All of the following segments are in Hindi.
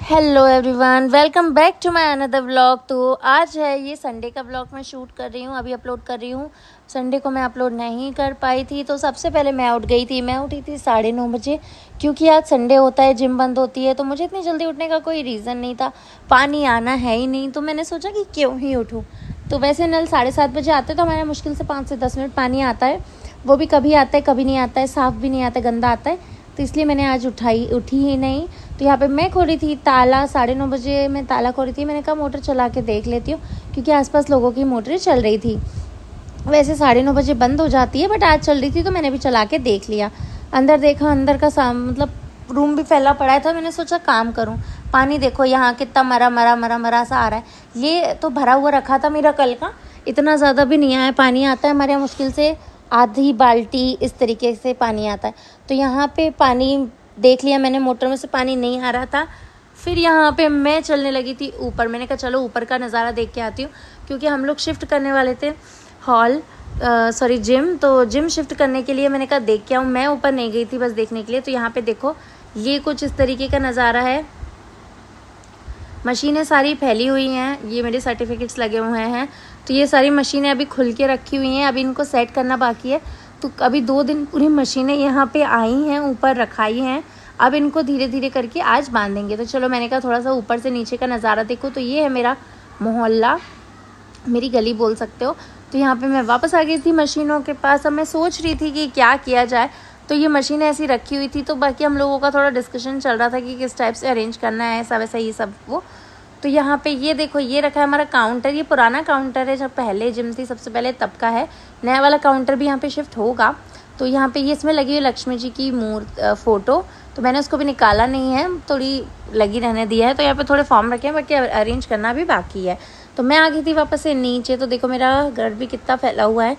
Hello everyone, welcome back to my another vlog. तो आज है ये संडे का व्लॉग मैं शूट कर रही हूँ, अभी अपलोड कर रही हूँ। संडे को मैं अपलोड नहीं कर पाई थी, तो सबसे पहले मैं उठी थी 9:30 बजे, क्योंकि आज संडे होता है, जिम बंद होती है। तो मुझे इतनी जल्दी उठने का कोई रीज़न नहीं था, पानी आना है ही नहीं, तो मैंने सोचा कि क्यों ही उठूँ। तो वैसे नल 7:30 बजे आते तो हमारे मुश्किल से 5 से 10 मिनट पानी आता है, वो भी कभी आता है कभी नहीं आता है, साफ़ भी नहीं आता है, गंदा आता है। तो इसलिए मैंने आज उठी ही नहीं। तो यहाँ पे मैं खोली थी ताला, 9:30 बजे मैं ताला खोली थी। मैंने कहा मोटर चला के देख लेती हूँ, क्योंकि आसपास लोगों की मोटरें चल रही थी। वैसे 9:30 बजे बंद हो जाती है, बट आज चल रही थी तो मैंने भी चला के देख लिया। अंदर देखा, अंदर का मतलब रूम भी फैला पड़ा था। मैंने सोचा काम करूँ। पानी देखो यहाँ कितना मरा सा आ रहा है। ये तो भरा हुआ रखा था मेरा कल का, इतना ज़्यादा भी नहीं आया। पानी आता है हमारे यहाँ मुश्किल से आधी बाल्टी, इस तरीके से पानी आता है। तो यहाँ पे पानी देख लिया मैंने, मोटर में से पानी नहीं आ रहा था। फिर यहाँ पे मैं चलने लगी थी ऊपर। मैंने कहा चलो ऊपर का नज़ारा देख के आती हूँ, क्योंकि हम लोग शिफ्ट करने वाले थे जिम। तो जिम शिफ्ट करने के लिए मैंने कहा देख के आऊँ। मैं ऊपर नहीं गई थी बस देखने के लिए। तो यहाँ पे देखो, ये कुछ इस तरीके का नज़ारा है। मशीनें सारी फैली हुई हैं, ये मेरे सर्टिफिकेट्स लगे हुए हैं। तो ये सारी मशीनें अभी खुल के रखी हुई हैं, अभी इनको सेट करना बाकी है। तो अभी 2 दिन पूरी मशीनें यहाँ पे आई हैं, ऊपर रखाई हैं। अब इनको धीरे धीरे करके आज बांधेंगे। तो चलो, मैंने कहा थोड़ा सा ऊपर से नीचे का नज़ारा देखो। तो ये है मेरा मोहल्ला, मेरी गली बोल सकते हो। तो यहाँ पे मैं वापस आ गई थी मशीनों के पास। अब मैं सोच रही थी कि क्या किया जाए। तो ये मशीन ऐसी रखी हुई थी, तो बाकी हम लोगों का थोड़ा डिस्कशन चल रहा था कि किस टाइप से अरेंज करना है, ऐसा वैसा ये सब वो। तो यहाँ पे ये देखो, ये रखा है हमारा काउंटर। ये पुराना काउंटर है, जब पहले जिम थी सबसे पहले तब का है। नया वाला काउंटर भी यहाँ पे शिफ्ट होगा। तो यहाँ पे ये इसमें लगी हुई लक्ष्मी जी की फ़ोटो, तो मैंने उसको भी निकाला नहीं है, थोड़ी लगी रहने दिया है। तो यहाँ पे थोड़े फॉर्म रखे हैं, बाकी अरेंज करना भी बाकी है। तो मैं आ गई थी वापस से नीचे। तो देखो मेरा घर भी कितना फैला हुआ है।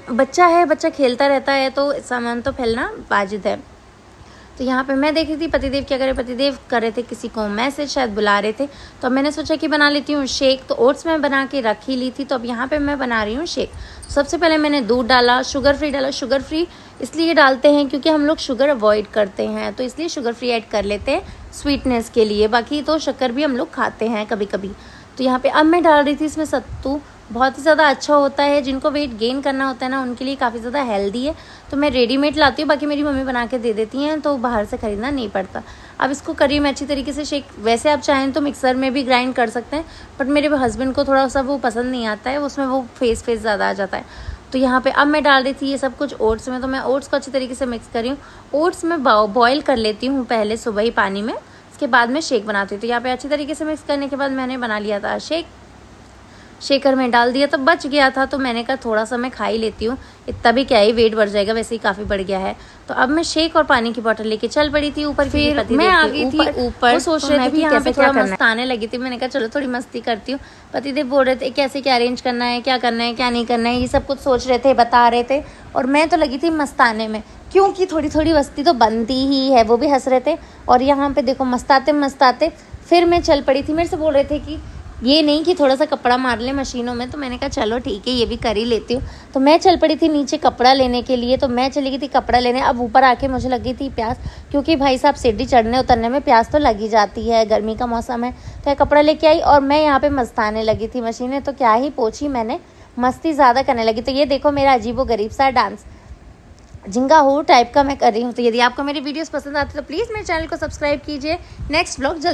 बच्चा खेलता रहता है, तो सामान तो फैलना वाजिब है। तो यहाँ पे मैं देख रही थी पतिदेव क्या करे। पतिदेव कर रहे थे किसी को मैसेज, शायद बुला रहे थे। तो मैंने सोचा कि बना लेती हूँ शेक। तो ओट्स मैं बना के रख ही ली थी, तो अब यहाँ पे मैं बना रही हूँ शेक। सबसे पहले मैंने दूध डाला, शुगर फ्री डाला। शुगर फ्री इसलिए डालते हैं क्योंकि हम लोग शुगर अवॉइड करते हैं, तो इसलिए शुगर फ्री ऐड कर लेते हैं स्वीटनेस के लिए। बाकी तो शक्कर भी हम लोग खाते हैं कभी कभी। तो यहाँ पे अब मैं डाल रही थी इसमें सत्तू। बहुत ही ज़्यादा अच्छा होता है, जिनको वेट गेन करना होता है ना, उनके लिए काफ़ी ज़्यादा हेल्दी है। तो मैं रेडीमेड लाती हूँ, बाकी मेरी मम्मी बना के दे देती हैं, तो बाहर से ख़रीदना नहीं पड़ता। अब इसको करी मैं अच्छी तरीके से शेक। वैसे आप चाहें तो मिक्सर में भी ग्राइंड कर सकते हैं, बट मेरे हस्बैंड को थोड़ा सा वो पसंद नहीं आता है, उसमें वो फेस ज़्यादा आ जाता है। तो यहाँ पे अब मैं डाल रही थी ये सब कुछ ओट्स में। तो मैं ओट्स को अच्छी तरीके से मिक्स कर रही हूँ। ओट्स में बॉयल कर लेती हूँ पहले सुबह ही पानी में, उसके बाद में शेक बनाती हूँ। तो यहाँ पे अच्छी तरीके से मिक्स करने के बाद मैंने बना लिया था शेक। शेकर में डाल दिया, तो बच गया था, तो मैंने कहा थोड़ा सा मैं खा ही लेती हूँ, इतना भी क्या ही वेट बढ़ जाएगा, वैसे ही काफ़ी बढ़ गया है। तो अब मैं शेक और पानी की बोतल लेके चल पड़ी थी ऊपर। फिर मैं आ गई थी ऊपर, सोच रहे थे कि यहाँ पे थोड़ा मस्ताने लगी थी। मैंने कहा चलो थोड़ी मस्ती करती हूँ। पतिदेव बोल रहे थे कैसे क्या अरेंज करना है, क्या करना है क्या नहीं करना है, ये सब कुछ सोच रहे थे, बता रहे थे। और मैं तो लगी थी मस्ताने में, क्योंकि थोड़ी थोड़ी मस्ती तो बनती ही है। वो भी हंस रहे थे, और यहाँ पे देखो मस्ताते फिर मैं चल पड़ी थी। मेरे से बोल रहे थे कि ये नहीं कि थोड़ा सा कपड़ा मार ले मशीनों में। तो मैंने कहा चलो ठीक है, ये भी कर ही लेती हूँ। तो मैं चल पड़ी थी नीचे कपड़ा लेने के लिए। तो मैं चली गई थी कपड़ा लेने। अब ऊपर आके मुझे लगी थी प्यास, क्योंकि भाई साहब सीढ़ी चढ़ने उतरने में प्यास तो लगी जाती है, गर्मी का मौसम है। तो कपड़ा लेके आई और मैं यहाँ पे मस्ताने लगी थी। मशीनें तो क्या ही पोछी मैंने, मस्ती ज़्यादा करने लगी। तो ये देखो मेरा अजीबोगरीब सा डांस, झिंगा हो टाइप का मैं कर रही हूँ। तो यदि आपको मेरी वीडियोस पसंद आती है तो प्लीज़ मेरे चैनल को सब्सक्राइब कीजिए। नेक्स्ट व्लॉग जल्दी